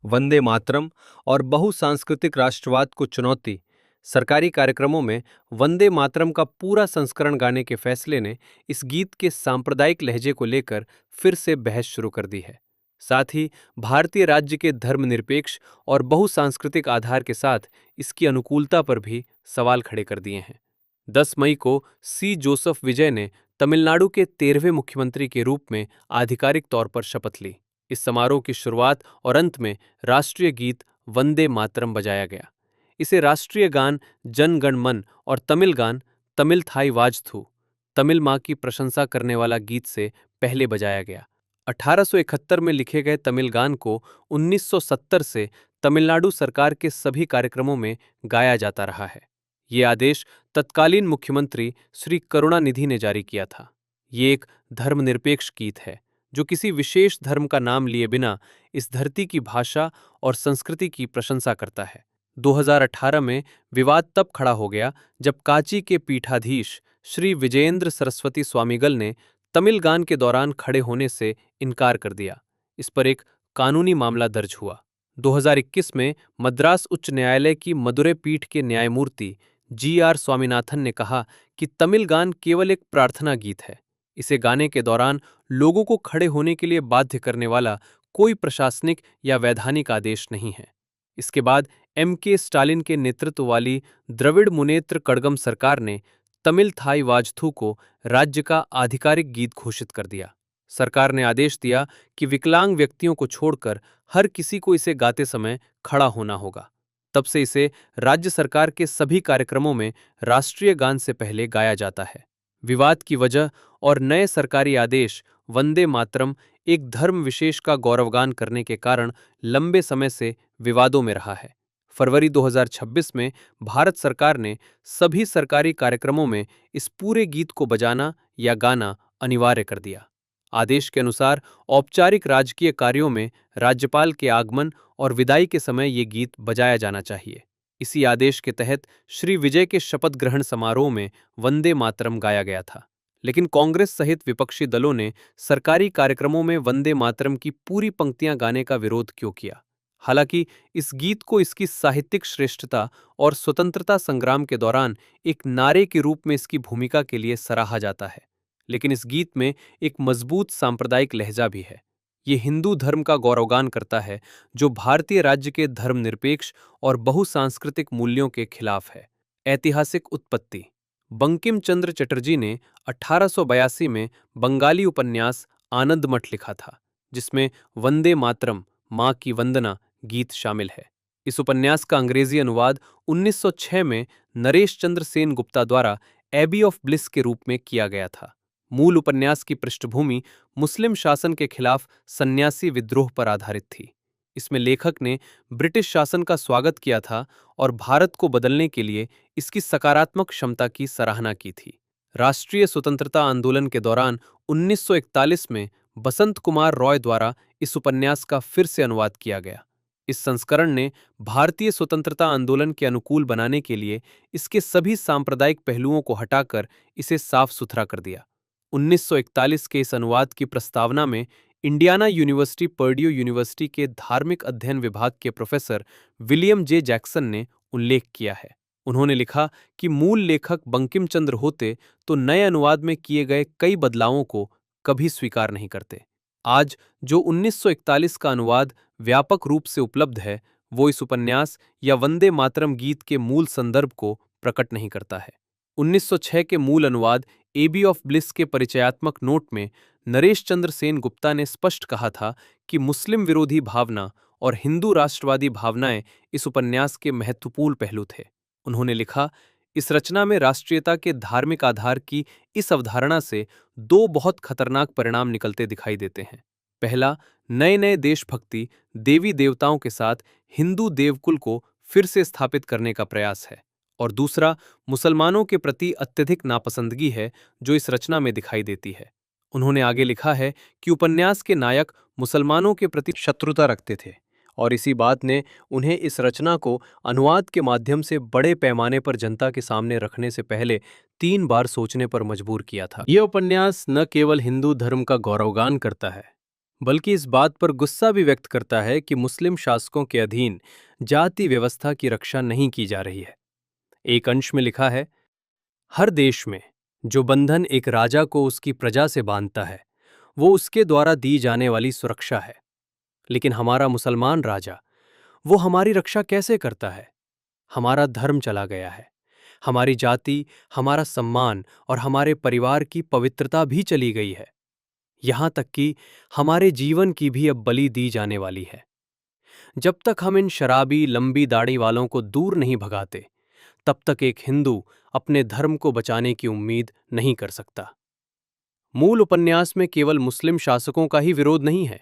वंदे मातरम और बहुसांस्कृतिक राष्ट्रवाद को चुनौती। सरकारी कार्यक्रमों में वंदे मातरम का पूरा संस्करण गाने के फैसले ने इस गीत के सांप्रदायिक लहजे को लेकर फिर से बहस शुरू कर दी है। साथ ही भारतीय राज्य के धर्मनिरपेक्ष और बहुसांस्कृतिक आधार के साथ इसकी अनुकूलता पर भी सवाल खड़े कर दिए हैं। 10 मई को सी जोसेफ विजय ने तमिलनाडु के 13वें मुख्यमंत्री के रूप में आधिकारिक तौर पर शपथ ली। इस समारोह की शुरुआत और अंत में राष्ट्रीय गीत वंदे मातरम बजाया गया। इसे राष्ट्रीय गान जन गण मन और तमिल गान तमिल थाई वाजथू, तमिल मां की प्रशंसा करने वाला गीत से पहले बजाया गया। 1871 में लिखे गए तमिल गान को 1970 से तमिलनाडु सरकार के सभी कार्यक्रमों में गाया जाता रहा है। ये आदेश तत्कालीन मुख्यमंत्री श्री करुणानिधि ने जारी किया था। ये एक धर्मनिरपेक्ष गीत है जो किसी विशेष धर्म का नाम लिए बिना इस धरती की भाषा और संस्कृति की प्रशंसा करता है। 2018 में विवाद तब खड़ा हो गया जब कांची के पीठाधीश श्री विजयेंद्र सरस्वती स्वामीगल ने तमिल गान के दौरान खड़े होने से इनकार कर दिया। इस पर एक कानूनी मामला दर्ज हुआ। 2021 में मद्रास उच्च न्यायालय की मदुरै पीठ के न्यायमूर्ति जी.आर. स्वामीनाथन ने कहा कि तमिल गान केवल एक प्रार्थना गीत है। इसे गाने के दौरान लोगों को खड़े होने के लिए बाध्य करने वाला कोई प्रशासनिक या वैधानिक आदेश नहीं है। इसके बाद M.K. स्टालिन के नेतृत्व वाली द्रविड़ मुनेत्र कड़गम सरकार ने तमिल थाई वाजथू को राज्य का आधिकारिक गीत घोषित कर दिया। सरकार ने आदेश दिया कि विकलांग व्यक्तियों को छोड़कर हर किसी को इसे गाते समय खड़ा होना होगा। तब से इसे राज्य सरकार के सभी कार्यक्रमों में राष्ट्रीय गान से पहले गाया जाता है। विवाद की वजह और नए सरकारी आदेश वंदे मातरम एक धर्म विशेष का गौरवगान करने के कारण लंबे समय से विवादों में रहा है। फरवरी 2026 में भारत सरकार ने सभी सरकारी कार्यक्रमों में इस पूरे गीत को बजाना या गाना अनिवार्य कर दिया। आदेश के अनुसार औपचारिक राजकीय कार्यों में राज्यपाल के आगमन और विदाई के समय ये गीत बजाया जाना चाहिए। इसी आदेश के तहत श्री विजय के शपथ ग्रहण समारोह में वंदे मातरम गाया गया था। लेकिन कांग्रेस सहित विपक्षी दलों ने सरकारी कार्यक्रमों में वंदे मातरम की पूरी पंक्तियां गाने का विरोध क्यों किया? हालांकि इस गीत को इसकी साहित्यिक श्रेष्ठता और स्वतंत्रता संग्राम के दौरान एक नारे के रूप में इसकी भूमिका के लिए सराहा जाता है, लेकिन इस गीत में एक मजबूत सांप्रदायिक लहजा भी है। ये हिंदू धर्म का गौरवगान करता है जो भारतीय राज्य के धर्मनिरपेक्ष और बहुसांस्कृतिक मूल्यों के खिलाफ है। ऐतिहासिक उत्पत्ति। बंकिम चंद्र चटर्जी ने 1882 में बंगाली उपन्यास आनंदमठ लिखा था, जिसमें वंदे मातरम मां की वंदना गीत शामिल है। इस उपन्यास का अंग्रेजी अनुवाद 1906 में नरेश चंद्र सेन गुप्ता द्वारा एबी ऑफ ब्लिस के रूप में किया गया था। मूल उपन्यास की पृष्ठभूमि मुस्लिम शासन के खिलाफ सन्यासी विद्रोह पर आधारित थी। इसमें लेखक ने ब्रिटिश शासन का स्वागत किया था और भारत को बदलने के लिए इसकी सकारात्मक क्षमता की सराहना की थी। राष्ट्रीय स्वतंत्रता आंदोलन के दौरान 1941 में बसंत कुमार रॉय द्वारा इस उपन्यास का फिर से अनुवाद किया गया। इस संस्करण ने भारतीय स्वतंत्रता आंदोलन के अनुकूल बनाने के लिए इसके सभी सांप्रदायिक पहलुओं को हटाकर इसे साफ सुथरा कर दिया। 1941 के इस अनुवाद की प्रस्तावना में इंडियाना यूनिवर्सिटी पर्ड्यू यूनिवर्सिटी के धार्मिक अध्ययन विभाग के प्रोफेसर विलियम जे जैक्सन ने उल्लेख किया है। उन्होंने लिखा कि मूल लेखक बंकिम चंद्र होते तो नए अनुवाद में किए गए कई बदलावों को कभी स्वीकार नहीं करते। आज जो 1941 का अनुवाद व्यापक रूप से उपलब्ध है, वो इस उपन्यास या वंदे मातरम गीत के मूल संदर्भ को प्रकट नहीं करता है। 1906 के मूल अनुवाद एबी ऑफ ब्लिस के परिचयात्मक नोट में नरेश चंद्र सेन गुप्ता ने स्पष्ट कहा था कि मुस्लिम विरोधी भावना और हिंदू राष्ट्रवादी भावनाएं इस उपन्यास के महत्वपूर्ण पहलू थे। उन्होंने लिखा, इस रचना में राष्ट्रीयता के धार्मिक आधार की इस अवधारणा से दो बहुत खतरनाक परिणाम निकलते दिखाई देते हैं। पहला, नए नए देशभक्ति देवी देवताओं के साथ हिंदू देवकुल को फिर से स्थापित करने का प्रयास है, और दूसरा, मुसलमानों के प्रति अत्यधिक नापसंदगी है जो इस रचना में दिखाई देती है। उन्होंने आगे लिखा है कि उपन्यास के नायक मुसलमानों के प्रति शत्रुता रखते थे और इसी बात ने उन्हें इस रचना को अनुवाद के माध्यम से बड़े पैमाने पर जनता के सामने रखने से पहले 3 बार सोचने पर मजबूर किया था। यह उपन्यास न केवल हिंदू धर्म का गौरवगान करता है, बल्कि इस बात पर गुस्सा भी व्यक्त करता है कि मुस्लिम शासकों के अधीन जाति व्यवस्था की रक्षा नहीं की जा रही है। एक अंश में लिखा है, हर देश में जो बंधन एक राजा को उसकी प्रजा से बांधता है वो उसके द्वारा दी जाने वाली सुरक्षा है, लेकिन हमारा मुसलमान राजा वो हमारी रक्षा कैसे करता है? हमारा धर्म चला गया है, हमारी जाति, हमारा सम्मान और हमारे परिवार की पवित्रता भी चली गई है। यहां तक कि हमारे जीवन की भी अब बलि दी जाने वाली है। जब तक हम इन शराबी लंबी दाढ़ी वालों को दूर नहीं भगाते, तब तक एक हिंदू अपने धर्म को बचाने की उम्मीद नहीं कर सकता। मूल उपन्यास में केवल मुस्लिम शासकों का ही विरोध नहीं है,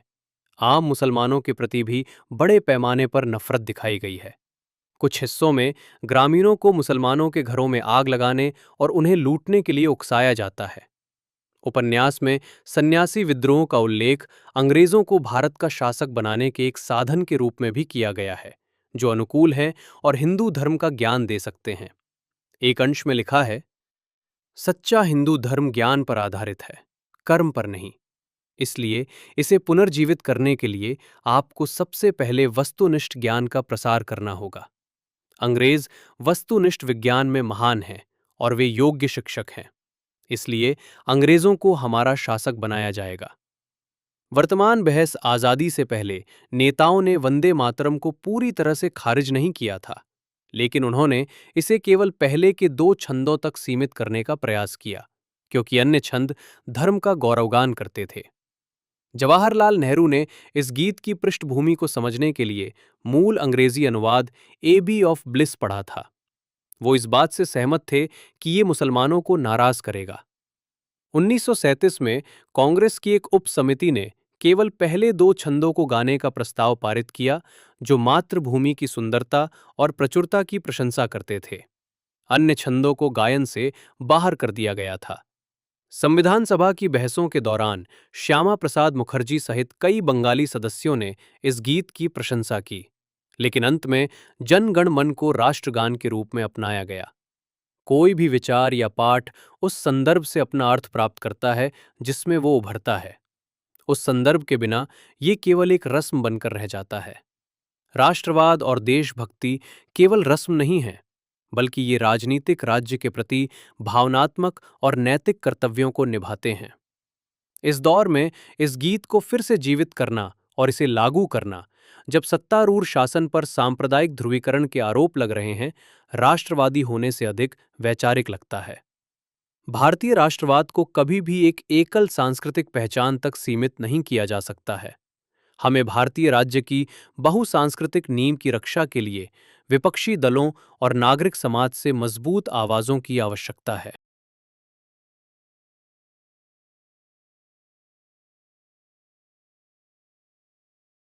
आम मुसलमानों के प्रति भी बड़े पैमाने पर नफरत दिखाई गई है। कुछ हिस्सों में ग्रामीणों को मुसलमानों के घरों में आग लगाने और उन्हें लूटने के लिए उकसाया जाता है। उपन्यास में सन्यासी विद्रोह का उल्लेख अंग्रेजों को भारत का शासक बनाने के एक साधन के रूप में भी किया गया है, जो अनुकूल हैं और हिंदू धर्म का ज्ञान दे सकते हैं। एक अंश में लिखा है, सच्चा हिंदू धर्म ज्ञान पर आधारित है, कर्म पर नहीं। इसलिए इसे पुनर्जीवित करने के लिए आपको सबसे पहले वस्तुनिष्ठ ज्ञान का प्रसार करना होगा। अंग्रेज वस्तुनिष्ठ विज्ञान में महान हैं और वे योग्य शिक्षक हैं, इसलिए अंग्रेजों को हमारा शासक बनाया जाएगा। वर्तमान बहस आजादी से पहले नेताओं ने वंदे मातरम को पूरी तरह से खारिज नहीं किया था, लेकिन उन्होंने इसे केवल पहले के 2 छंदों तक सीमित करने का प्रयास किया, क्योंकि अन्य छंद धर्म का गौरवगान करते थे। जवाहरलाल नेहरू ने इस गीत की पृष्ठभूमि को समझने के लिए मूल अंग्रेजी अनुवाद एबी ऑफ ब्लिस पढ़ा था। वो इस बात से सहमत थे कि ये मुसलमानों को नाराज करेगा। 1937 में कांग्रेस की एक उप समिति ने केवल पहले 2 छंदों को गाने का प्रस्ताव पारित किया, जो मातृभूमि की सुंदरता और प्रचुरता की प्रशंसा करते थे। अन्य छंदों को गायन से बाहर कर दिया गया था। संविधान सभा की बहसों के दौरान श्यामा प्रसाद मुखर्जी सहित कई बंगाली सदस्यों ने इस गीत की प्रशंसा की, लेकिन अंत में जन गण मन को राष्ट्रगान के रूप में अपनाया गया। कोई भी विचार या पाठ उस संदर्भ से अपना अर्थ प्राप्त करता है जिसमें वो उभरता है। उस संदर्भ के बिना ये केवल एक रस्म बनकर रह जाता है। राष्ट्रवाद और देशभक्ति केवल रस्म नहीं है, बल्कि ये राजनीतिक राज्य के प्रति भावनात्मक और नैतिक कर्तव्यों को निभाते हैं। इस दौर में इस गीत को फिर से जीवित करना और इसे लागू करना, जब सत्तारूढ़ शासन पर सांप्रदायिक ध्रुवीकरण के आरोप लग रहे हैं, राष्ट्रवादी होने से अधिक वैचारिक लगता है। भारतीय राष्ट्रवाद को कभी भी एक एकल सांस्कृतिक पहचान तक सीमित नहीं किया जा सकता है। हमें भारतीय राज्य की बहुसांस्कृतिक नींव की रक्षा के लिए विपक्षी दलों और नागरिक समाज से मजबूत आवाजों की आवश्यकता है।